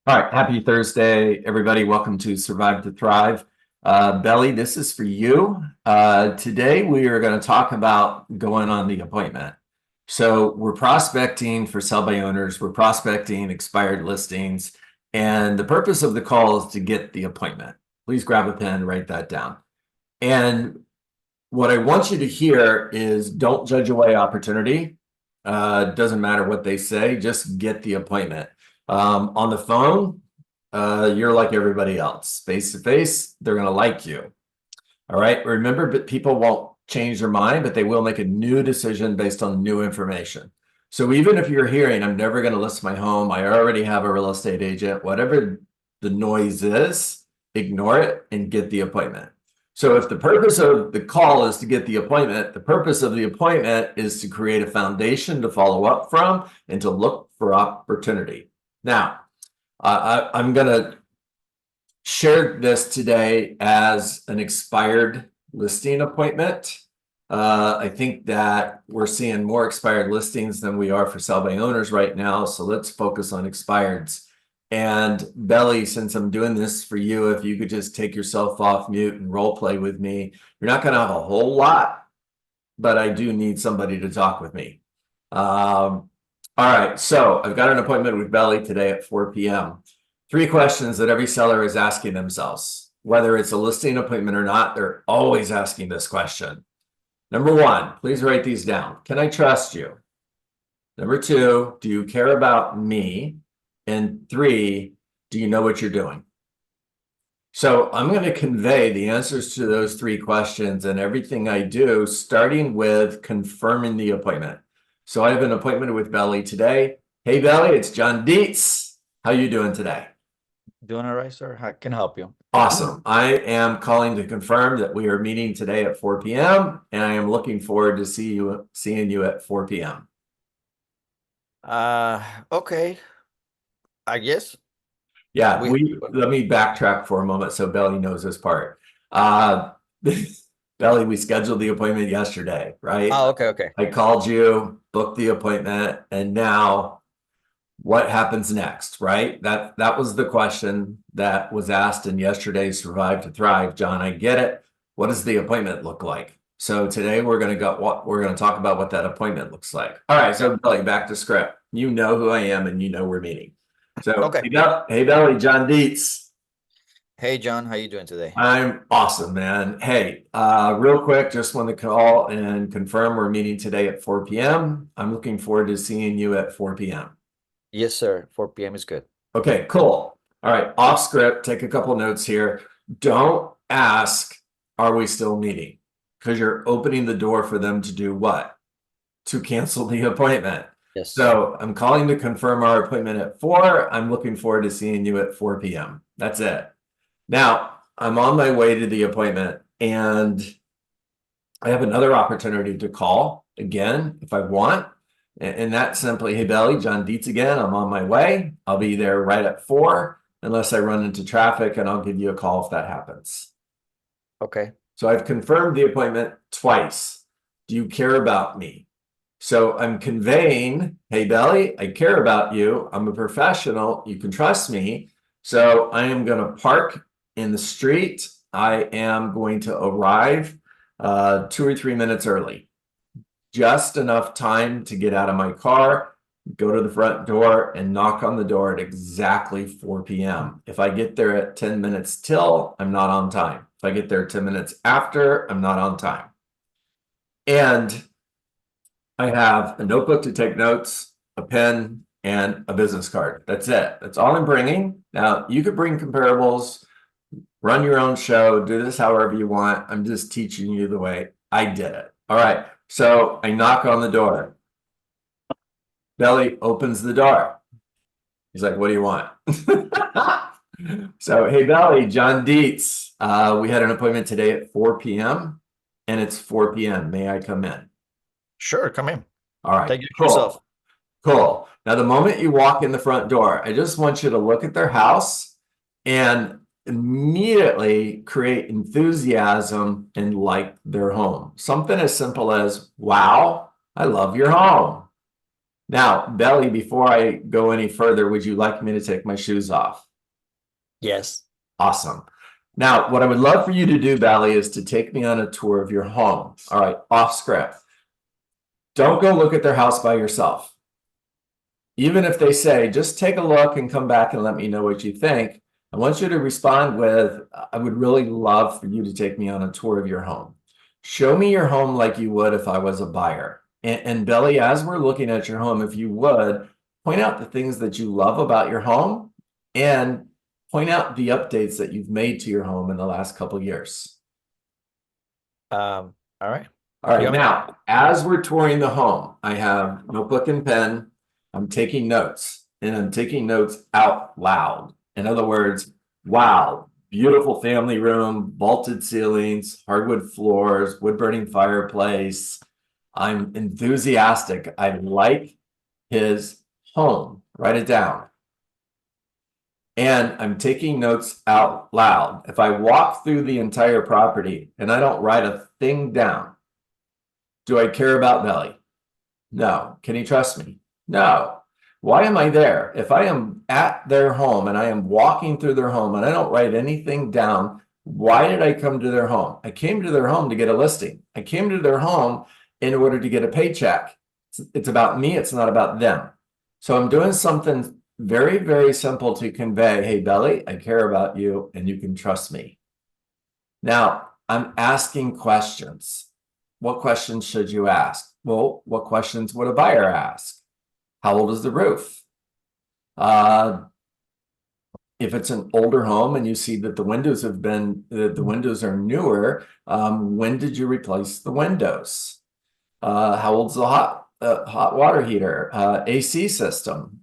All right, happy Thursday, everybody. Welcome to Survive to Thrive. Belly, this is for you. Today we are going to talk about going on the appointment. So we're prospecting for sell by owners, we're prospecting expired listings, and the purpose of the call is to get the appointment. Please grab a pen, write that down. And what I want you to hear is don't judge away opportunity. Doesn't matter what they say, just get the appointment. On the phone, you're like everybody else. Face to face, they're going to like you. All right. Remember, but people won't change their mind, but they will make a new decision based on new information. So even if you're hearing, I'm never going to list my home, I already have a real estate agent, whatever the noise is, ignore it and get the appointment. So if the purpose of the call is to get the appointment, the purpose of the appointment is to create a foundation to follow up from and to look for opportunity. Now, I'm going to share this today as an expired listing appointment. I think that we're seeing more expired listings than we are for sell by owners right now. So let's focus on expireds. And Belly, since I'm doing this for you, if you could just take yourself off mute and role play with me, you're not going to have a whole lot, but I do need somebody to talk with me. All right, so I've got an appointment with Belly today at 4 p.m. 3 questions that every seller is asking themselves, whether it's a listing appointment or not, they're always asking this question. Number 1, please write these down. Can I trust you? Number 2, do you care about me? And 3, do you know what you're doing? So I'm going to convey the answers to those 3 questions and everything I do, starting with confirming the appointment. So I have an appointment with Belly today. Hey, Belly, it's John Dietz. How you doing today? Doing all right, sir. How can I help you? Awesome. I am calling to confirm that we are meeting today at 4 p.m. and I am looking forward to seeing you at 4 p.m. Okay. I guess Yeah, we let me backtrack for a moment so Belly knows this part. Belly, we scheduled the appointment yesterday, right? okay. I called you, booked the appointment, and now what happens next, right? That was the question that was asked in yesterday's Survive to Thrive. John, I get it. What does the appointment look like? So today we're going to talk about what that appointment looks like. All right, so Belly, back to script. You know who I am and you know we're meeting. So Okay. hey Belly, John Dietz. Hey John, how you doing today? I'm awesome, man. Hey, real quick, just want to call and confirm we're meeting today at 4 p.m. I'm looking forward to seeing you at 4 p.m. Yes, sir. 4 p.m. is good. Okay, cool. All right, off script, take a couple notes here. Don't ask, are we still meeting? Because you're opening the door for them to do what? To cancel the appointment. Yes. So I'm calling to confirm our appointment at 4. I'm looking forward to seeing you at 4 p.m. That's it. Now, I'm on my way to the appointment and I have another opportunity to call again if I want. And that's simply, hey, Belly, John Dietz again. I'm on my way. I'll be there right at 4 unless I run into traffic, and I'll give you a call if that happens. Okay. So I've confirmed the appointment twice. Do you care about me? So I'm conveying, hey, Belly, I care about you. I'm a professional. You can trust me. So I am going to park in the street. I am going to arrive 2 or 3 minutes early. Just enough time to get out of my car, go to the front door, and knock on the door at exactly 4 p.m. If I get there at 10 minutes till, I'm not on time. If I get there 10 minutes after, I'm not on time. And I have a notebook to take notes, a pen, and a business card. That's it. That's all I'm bringing. Now, you could bring comparables, run your own show, do this however you want. I'm just teaching you the way I did it. All right. So I knock on the door. Belly opens the door. He's like, what do you want? So, hey, Belly, John Dietz. We had an appointment today at 4 p.m. and it's 4 p.m. May I come in? Sure, come in. All right. Take it Cool. yourself. Cool. Now, the moment you walk in the front door, I just want you to look at their house and immediately create enthusiasm and like their home. Something as simple as, wow, I love your home. Now, Belly, before I go any further, would you like me to take my shoes off? Yes. Awesome. Now, what I would love for you to do, Belly, is to take me on a tour of your home. All right, off script. Don't go look at their house by yourself. Even if they say, just take a look and come back and let me know what you think, I want you to respond with, I would really love for you to take me on a tour of your home. Show me your home like you would if I was a buyer. And Belly, as we're looking at your home, if you would, point out the things that you love about your home and point out the updates that you've made to your home in the last couple of years. All right. All right, You want me- now, as we're touring the home, I have notebook and pen. I'm taking notes, and I'm taking notes out loud. In other words, wow, beautiful family room, vaulted ceilings, hardwood floors, wood-burning fireplace. I'm enthusiastic. I like his home. Write it down. And I'm taking notes out loud. If I walk through the entire property and I don't write a thing down, do I care about Belly? No. Can he trust me? No. Why am I there? If I am at their home and I am walking through their home and I don't write anything down, why did I come to their home? I came to their home to get a listing. I came to their home in order to get a paycheck. It's about me. It's not about them. So I'm doing something very, very simple to convey, hey, Belly, I care about you and you can trust me. Now, I'm asking questions. What questions should you ask? Well, what questions would a buyer ask? How old is the roof? If it's an older home and you see that the windows are newer, when did you replace the windows? How old's the hot water heater? AC system?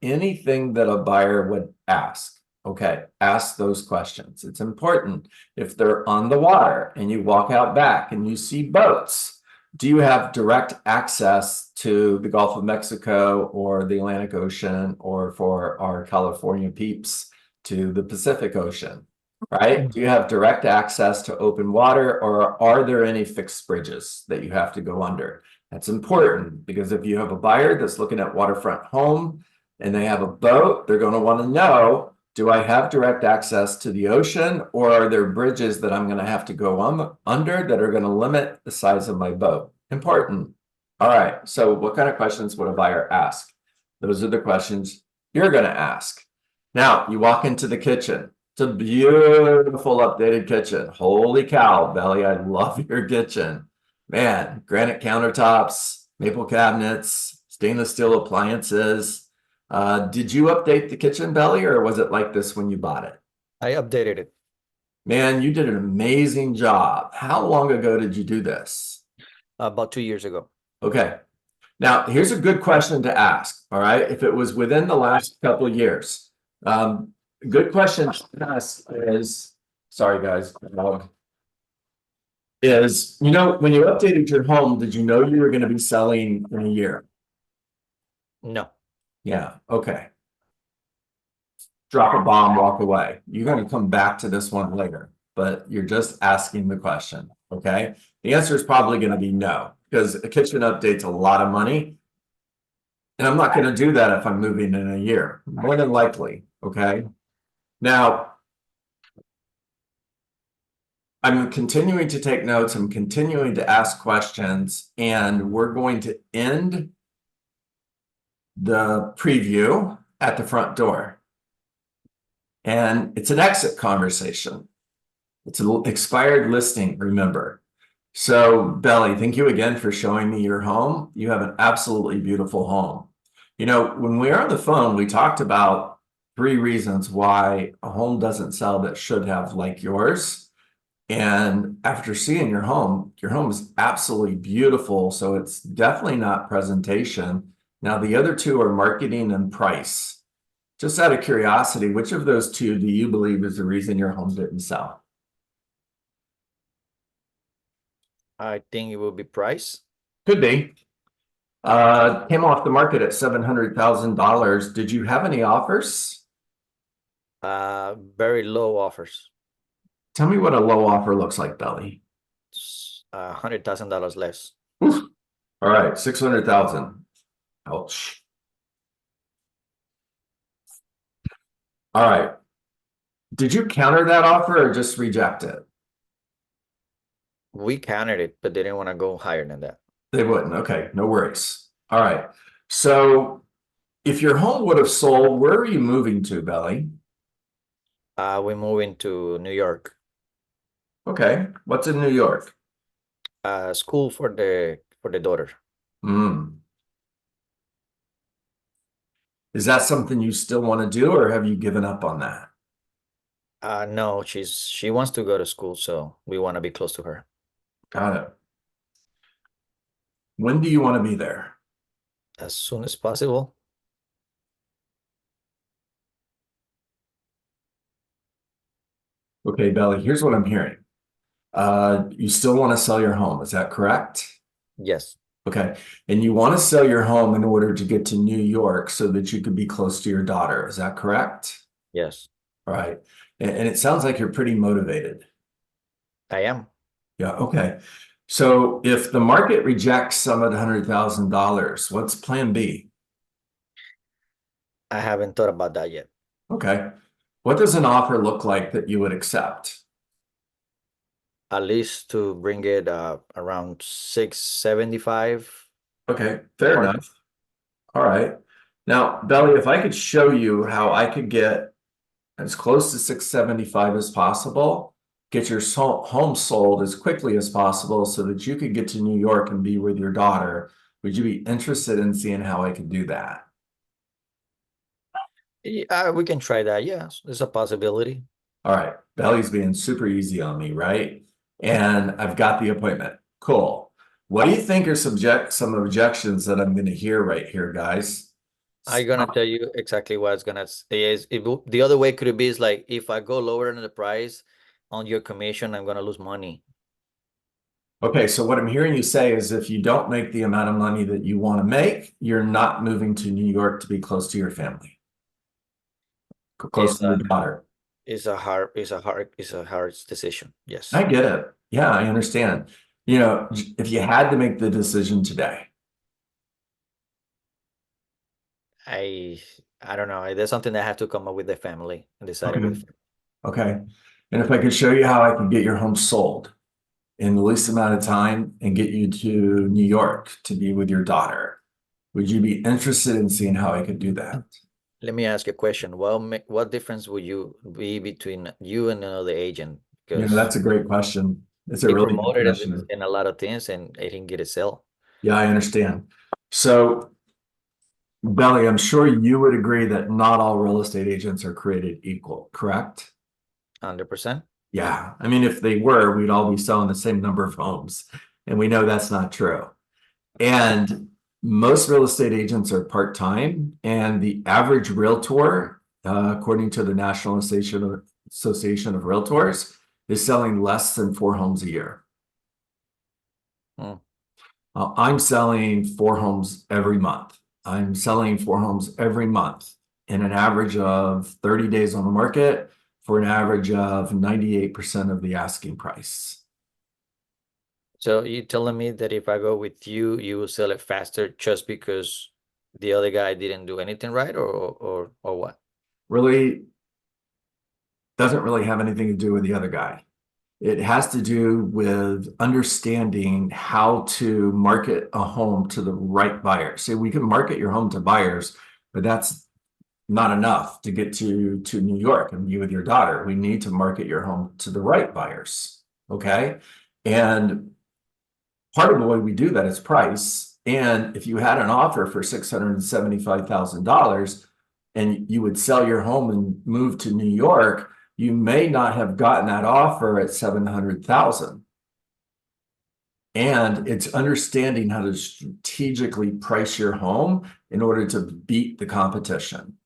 Anything that a buyer would ask. Okay, ask those questions. It's important. If they're on the water and you walk out back and you see boats, do you have direct access to the Gulf of Mexico or the Atlantic Ocean, or for our California peeps, to the Pacific Ocean, right? Do you have direct access to open water, or are there any fixed bridges that you have to go under? That's important, because if you have a buyer that's looking at waterfront home and they have a boat, they're going to want to know, do I have direct access to the ocean, or are there bridges that I'm going to have to go under that are going to limit the size of my boat? Important. All right. So what kind of questions would a buyer ask? Those are the questions you're going to ask. Now, you walk into the kitchen. It's a beautiful updated kitchen. Holy cow, Belly, I love your kitchen. Man, granite countertops, maple cabinets, stainless steel appliances. Did you update the kitchen, Belly, or was it like this when you bought it? I updated it Man, you did an amazing job. How long ago did you do this? about 2 years ago. Okay. Now, here's a good question to ask, all right? If it was within the last couple of years. Good question to ask is, sorry guys, is, when you updated your home, did you know you were going to be selling in a year? No. Yeah, okay. Drop a bomb, walk away. You're going to come back to this one later, but you're just asking the question, okay? The answer is probably going to be no, because a kitchen update's a lot of money. And I'm not going to do that if I'm moving in a year, more than likely, okay? Now, I'm continuing to take notes, I'm continuing to ask questions, and we're going to end the preview at the front door. And it's an exit conversation. It's an expired listing, remember. So, Belly, thank you again for showing me your home. You have an absolutely beautiful home. When we were on the phone, we talked about 3 reasons why a home doesn't sell that should have, like yours. And after seeing your home is absolutely beautiful. So it's definitely not presentation. Now, the other 2 are marketing and price. Just out of curiosity, which of those 2 do you believe is the reason your home didn't sell? I think it will be price. Could be. Came off the market at $700,000. Did you have any offers? Very low offers. Tell me what a low offer looks like, Belly. $100,000 less. Oof. All right, 600,000. Ouch. All right. Did you counter that offer or just reject it? We counted it, but they didn't want to go higher than that. They wouldn't. Okay, no worries. All right. So if your home would have sold, where are you moving to, Belly? We're moving to New York. Okay. What's in New York? School for the daughter. Hmm. Is that something you still want to do, or have you given up on that? No, she wants to go to school, so we want to be close to her. Got it. When do you want to be there? As soon as possible. Okay, Belly, here's what I'm hearing. You still want to sell your home, is that correct? Yes. Okay. And you want to sell your home in order to get to New York so that you could be close to your daughter, is that correct? Yes, All right. And it sounds like you're pretty motivated. I am. Yeah, okay. So if the market rejects some at $100,000, what's plan B? I haven't thought about that yet. Okay. What does an offer look like that you would accept? At least to bring it around 675. Okay, fair Mark. enough. All right. Now, Belly, if I could show you how I could get as close to 675 as possible, get your home sold as quickly as possible so that you could get to New York and be with your daughter, would you be interested in seeing how I could do that? We can try that. Yes, there's a possibility. All right, Belly's being super easy on me, right? And I've got the appointment. Cool. What do you think are some objections that I'm going to hear right here, guys? I'm gonna tell you exactly what it's gonna say. Is the other way could it be is like if I go lower than the price on your commission, I'm gonna lose money. Okay, so what I'm hearing you say is if you don't make the amount of money that you want to make, you're not moving to New York to be close to your family, close It's to your a daughter. it's a hard decision. I Yes. get it. Yeah, I understand. You know, if you had to make the decision today, I I don't know. There's something that I have to come up with the family and decide it okay, with. okay. And if I could show you how I can get your home sold in the least amount of time and get you to New York to be with your daughter, would you be interested in seeing how I could do that? Let me ask you a question. What difference would you be between you and another agent? You know, Because that's a great question. It's a he really good promoted question. in a lot of things and he didn't get a sale. Yeah, I understand. So, Belly, I'm sure you would agree that not all real estate agents are created equal, correct? 100%. Yeah. I mean, if they were, we'd all be selling the same number of homes. And we know that's not true. And most real estate agents are part-time, and the average realtor, according to the National Association of Realtors, is selling less than 4 homes a year. Mm. I'm selling 4 homes every month. I'm selling 4 homes every month in an average of 30 days on the market for an average of 98% of the asking price. So you telling me that if I go with you, you will sell it faster just because the other guy didn't do anything right, or what? Really doesn't really have anything to do with the other guy. It has to do with understanding how to market a home to the right buyer. See, we can market your home to buyers, but that's not enough to get to New York and be with your daughter. We need to market your home to the right buyers. Okay. And part of the way we do that is price. And if you had an offer for $675,000 and you would sell your home and move to New York, you may not have gotten that offer at 700,000. And it's understanding how to strategically price your home in order to beat the competition.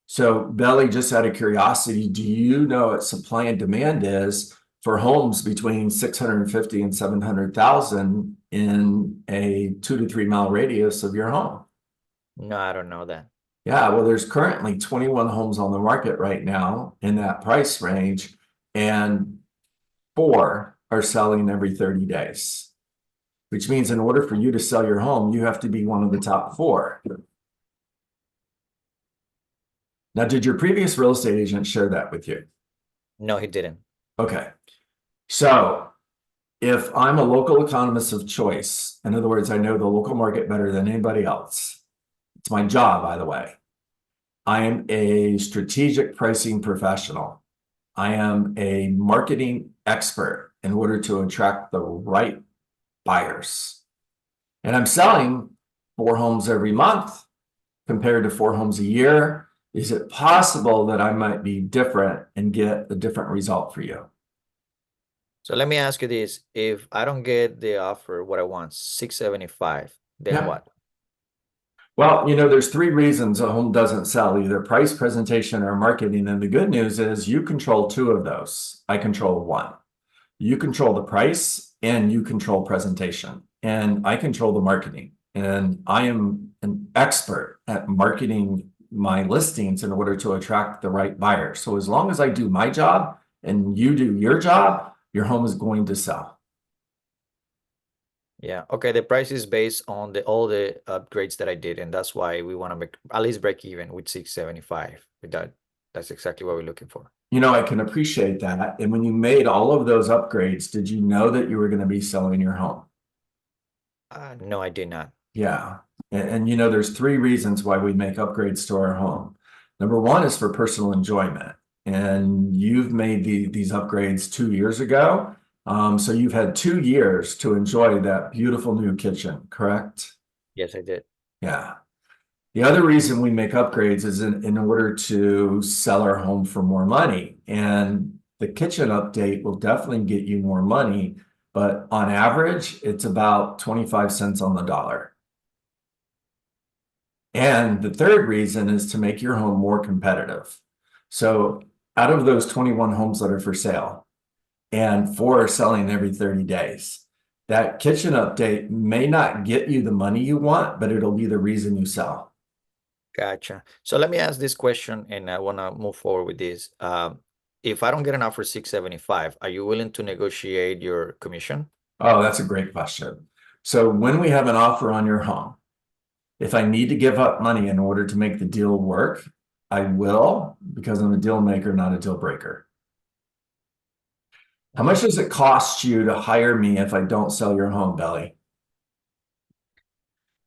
So, Belly, just out of curiosity, do you know what supply and demand is for homes between 650 and 700,000 in a 2 to 3 mile radius of your home? No, I don't know that. Yeah, well, there's currently 21 homes on the market right now in that price range, and 4 are selling every 30 days. which means in order for you to sell your home, you have to be one of the top 4. Now, did your previous real estate agent share that with you? No, he didn't. Okay. So if I'm a local economist of choice, in other words, I know the local market better than anybody else. It's my job, by the way. I am a strategic pricing professional. I am a marketing expert in order to attract the right buyers. And I'm selling 4 homes every month compared to 4 homes a year. Is it possible that I might be different and get a different result for you? So let me ask you this. If I don't get the offer, what I want, 675, then Yeah. what? Well, there's 3 reasons a home doesn't sell, either price, presentation, or marketing. And the good news is you control 2 of those. I control 1. You control the price and you control presentation. And I control the marketing. And I am an expert at marketing my listings in order to attract the right buyer. So as long as I do my job and you do your job, your home is going to sell. Yeah. Okay. The price is based on all the upgrades that I did, and that's why we want to make at least break even with 675. With that, that's exactly what we're looking for. I can appreciate that. And when you made all of those upgrades, did you know that you were going to be selling your home? No, I did not. Yeah. And there's 3 reasons why we make upgrades to our home. Number 1 is for personal enjoyment. And you've made these upgrades 2 years ago. So you've had 2 years to enjoy that beautiful new kitchen, correct? Yes, I did. Yeah. The other reason we make upgrades is in order to sell our home for more money. And the kitchen update will definitely get you more money, but on average, it's about 25 cents on the dollar. And the third reason is to make your home more competitive. So out of those 21 homes that are for sale, and 4 are selling every 30 days, that kitchen update may not get you the money you want, but it'll be the reason you sell. Gotcha. So let me ask this question, and I want to move forward with this. If I don't get an offer 675, are you willing to negotiate your commission? Oh, that's a great question. So when we have an offer on your home, if I need to give up money in order to make the deal work, I will, because I'm a deal maker, not a deal breaker. How much does it cost you to hire me if I don't sell your home, Belly?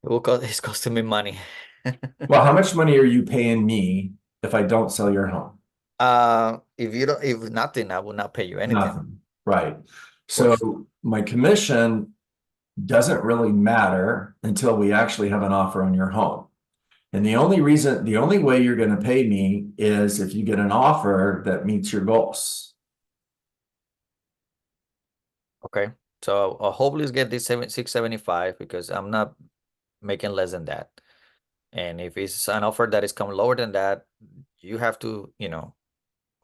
It's costing me money. Well, how much money are you paying me if I don't sell your home? If nothing, I will not pay you anything. Of Nothing. Right. course. So my commission doesn't really matter until we actually have an offer on your home. And the only way you're going to pay me is if you get an offer that meets your goals. Okay. So hopefully let's get this 675 because I'm not making less than that. And if it's an offer that is coming lower than that, you have to,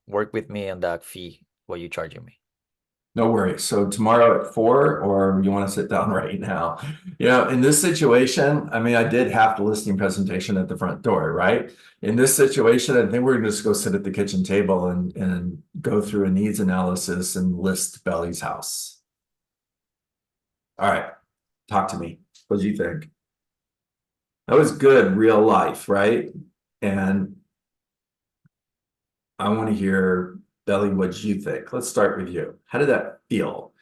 work with me on that fee, what you charging me. No worries. So tomorrow at 4, or you want to sit down right now? In this situation, I mean, I did half the listing presentation at the front door, right? In this situation, I think we're going to just go sit at the kitchen table and go through a needs analysis and list Belly's house. All right. Talk to me. What do you think? That was good, real life, right? And I want to hear, Belly, what you think. Let's start with you. How did that feel?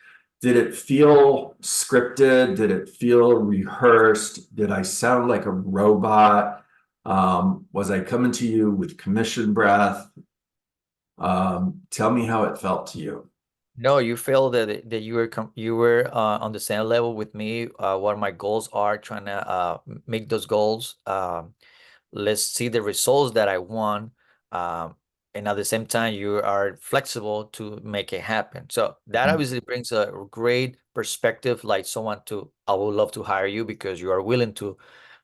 Did it feel scripted? Did it feel rehearsed? Did I sound like a robot? Was I coming to you with commission breath? Tell me how it felt to you. No, you feel that you were on the same level with me. What my goals are, trying to make those goals. Let's see the results that I want. And at the same time, you are flexible to make it happen. So that obviously brings a great perspective, like I would love to hire you because you are willing to,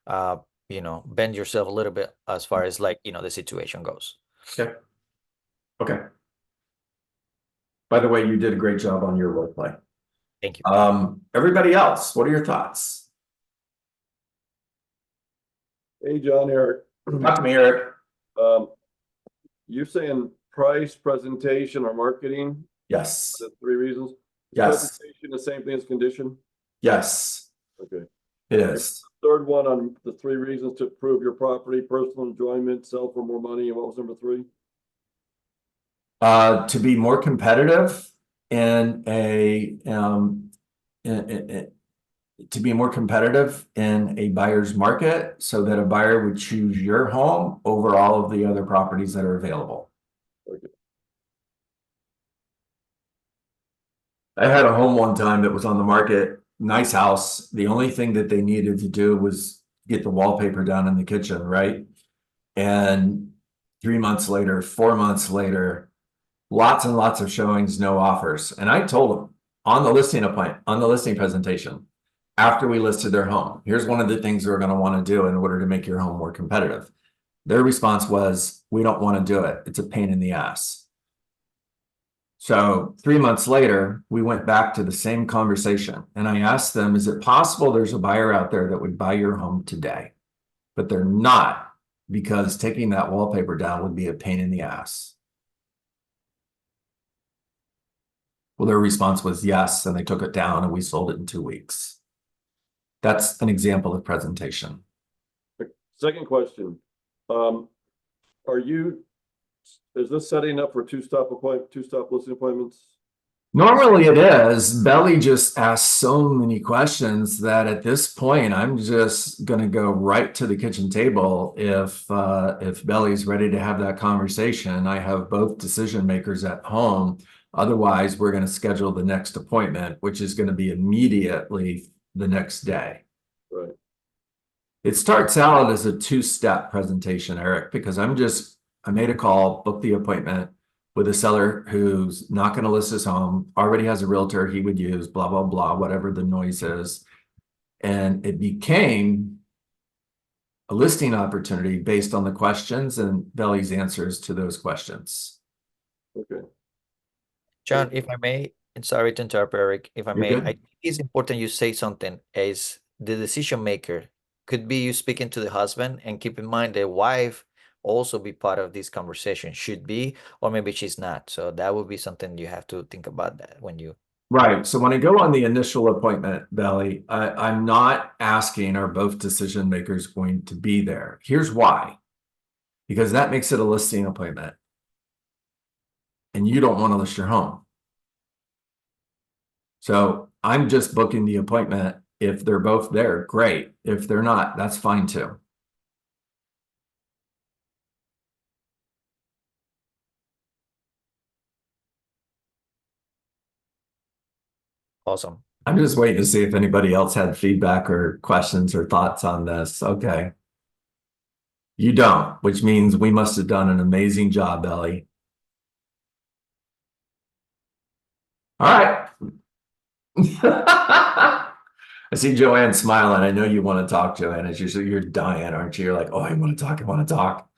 bend yourself a little bit as far as the situation goes. Okay. Okay. By the way, you did a great job on your role play. Thank you. Everybody else, what are your thoughts? Hey, John, Eric. Talk to me, Eric. You're saying price, presentation, or marketing? Yes. The 3 reasons. Is Yes. presentation the same thing as condition? Yes. Okay. It is. Third one on the 3 reasons to improve your property, personal enjoyment, sell for more money, and what was number 3? To be more competitive in a to be more competitive in a buyer's market so that a buyer would choose your home over all of the other properties that are available. Okay. I had a home one time that was on the market, nice house. The only thing that they needed to do was get the wallpaper down in the kitchen, right? And 3 months later, 4 months later, lots and lots of showings, no offers. And I told them on the listing presentation, after we listed their home, here's one of the things we're going to want to do in order to make your home more competitive. Their response was, we don't want to do it. It's a pain in the ass. So 3 months later, we went back to the same conversation and I asked them, is it possible there's a buyer out there that would buy your home today? But they're not, because taking that wallpaper down would be a pain in the ass. Well, their response was yes, and they took it down and we sold it in 2 weeks. That's an example of presentation. Second question. Is this setting up for two-stop listing appointments? Normally it is. Belly just asked so many questions that at this point, I'm just going to go right to the kitchen table. If Belly's ready to have that conversation, I have both decision makers at home. Otherwise, we're going to schedule the next appointment, which is going to be immediately the next day. Right. It starts out as a 2-step presentation, Eric, because I made a call, booked the appointment with a seller who's not going to list his home, already has a realtor he would use, blah, blah, blah, whatever the noise is. And it became a listing opportunity based on the questions and Belly's answers to those questions. Okay. John, if I may, and sorry to interrupt, Eric, if I You're may, good. I think it's important you say something as the decision maker. Could be you speaking to the husband, and keep in mind the wife also be part of this conversation, should be, or maybe she's not. So that would be something you have to think about that when you. Right. So when I go on the initial appointment, Belly, I'm not asking are both decision makers going to be there. Here's why. Because that makes it a listing appointment. And you don't want to list your home. So I'm just booking the appointment. If they're both there, great. If they're not, that's fine too. Awesome. I'm just waiting to see if anybody else had feedback or questions or thoughts on this. Okay. You don't, which means we must have done an amazing job, Ellie. All right. I see Joanne smiling. I know you want to talk, Joanne. You're dying, aren't you? You're like, oh, I want to talk. I want to talk.